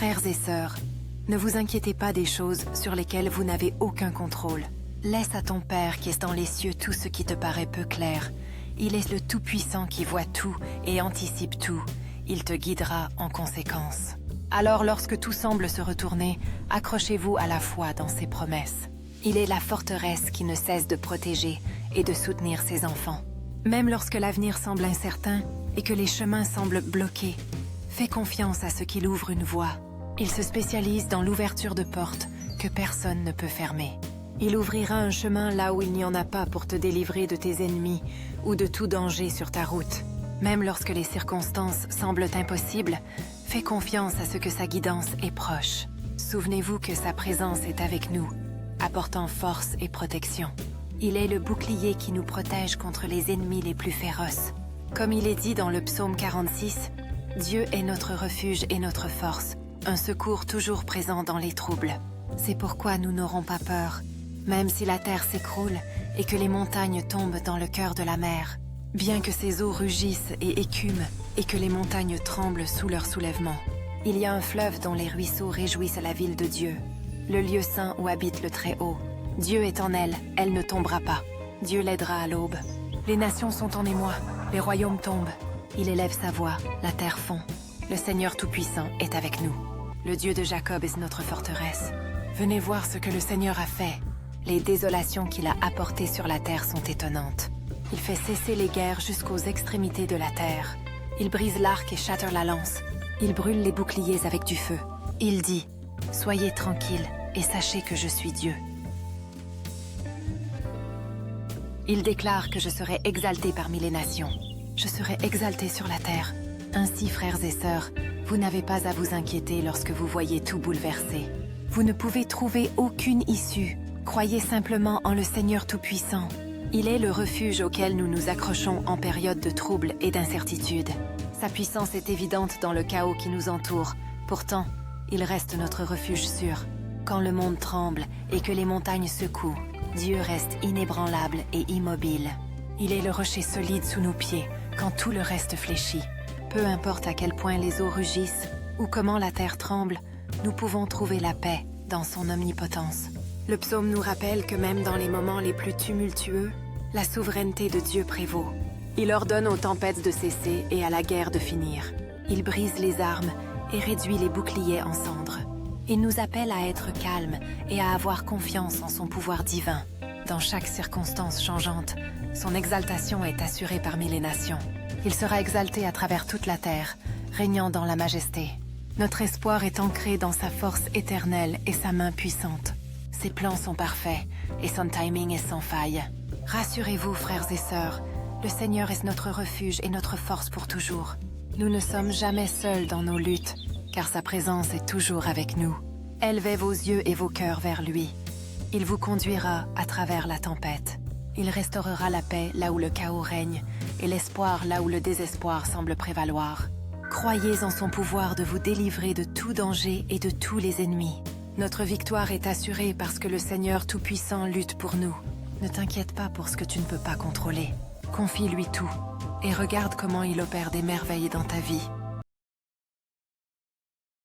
Frères et sœurs, ne vous inquiétez pas des choses sur lesquelles vous n'avez aucun contrôle. Laisse à ton Père qui est dans les cieux tout ce qui te paraît peu clair. Il est le Tout-Puissant qui voit tout et anticipe tout. Il te guidera en conséquence. Alors lorsque tout semble se retourner, accrochez-vous à la foi dans ses promesses. Il est la forteresse qui ne cesse de protéger et de soutenir ses enfants. Même lorsque l'avenir semble incertain et que les chemins semblent bloqués, fais confiance à ce qu'il ouvre une voie. Il se spécialise dans l'ouverture de portes que personne ne peut fermer. Il ouvrira un chemin là où il n'y en a pas pour te délivrer de tes ennemis ou de tout danger sur ta route. Même lorsque les circonstances semblent impossibles, fais confiance à ce que sa guidance est proche. Souvenez-vous que sa présence est avec nous, apportant force et protection. Il est le bouclier qui nous protège contre les ennemis les plus féroces. Comme il est dit dans le psaume 46, Dieu est notre refuge et notre force, un secours toujours présent dans les troubles. C'est pourquoi nous n'aurons pas peur, même si la terre s'écroule et que les montagnes tombent dans le cœur de la mer. Bien que ses eaux rugissent et écument et que les montagnes tremblent sous leur soulèvement. Il y a un fleuve dont les ruisseaux réjouissent la ville de Dieu, le lieu saint où habite le Très-Haut. Dieu est en elle, elle ne tombera pas. Dieu l'aidera à l'aube. Les nations sont en émoi, les royaumes tombent. Il élève sa voix, la terre fond. Le Seigneur Tout-Puissant est avec nous. Le Dieu de Jacob est notre forteresse. Venez voir ce que le Seigneur a fait. Les désolations qu'il a apportées sur la terre sont étonnantes. Il fait cesser les guerres jusqu'aux extrémités de la terre. Il brise l'arc et châtre la lance. Il brûle les boucliers avec du feu. Il dit, « Soyez tranquilles et sachez que je suis Dieu. » Il déclare que je serai exalté parmi les nations. Je serai exalté sur la terre. Ainsi, frères et sœurs, vous n'avez pas à vous inquiéter lorsque vous voyez tout bouleversé. Vous ne pouvez trouver aucune issue. Croyez simplement en le Seigneur Tout-Puissant. Il est le refuge auquel nous nous accrochons en période de troubles et d'incertitude. Sa puissance est évidente dans le chaos qui nous entoure. Pourtant, il reste notre refuge sûr. Quand le monde tremble et que les montagnes secouent, Dieu reste inébranlable et immobile. Il est le rocher solide sous nos pieds quand tout le reste fléchit. Peu importe à quel point les eaux rugissent ou comment la terre tremble, nous pouvons trouver la paix dans son omnipotence. Le psaume nous rappelle que même dans les moments les plus tumultueux, la souveraineté de Dieu prévaut. Il ordonne aux tempêtes de cesser et à la guerre de finir. Il brise les armes et réduit les boucliers en cendres. Il nous appelle à être calmes et à avoir confiance en son pouvoir divin. Dans chaque circonstance changeante, son exaltation est assurée parmi les nations. Il sera exalté à travers toute la terre, régnant dans la majesté. Notre espoir est ancré dans sa force éternelle et sa main puissante. Ses plans sont parfaits et son timing est sans faille. Rassurez-vous, frères et sœurs, le Seigneur est notre refuge et notre force pour toujours. Nous ne sommes jamais seuls dans nos luttes, car sa présence est toujours avec nous. Élevez vos yeux et vos cœurs vers lui. Il vous conduira à travers la tempête. Il restaurera la paix là où le chaos règne et l'espoir là où le désespoir semble prévaloir. Croyez en son pouvoir de vous délivrer de tout danger et de tous les ennemis. Notre victoire est assurée parce que le Seigneur Tout-Puissant lutte pour nous. Ne t'inquiète pas pour ce que tu ne peux pas contrôler. Confie-lui tout et regarde comment il opère des merveilles dans ta vie.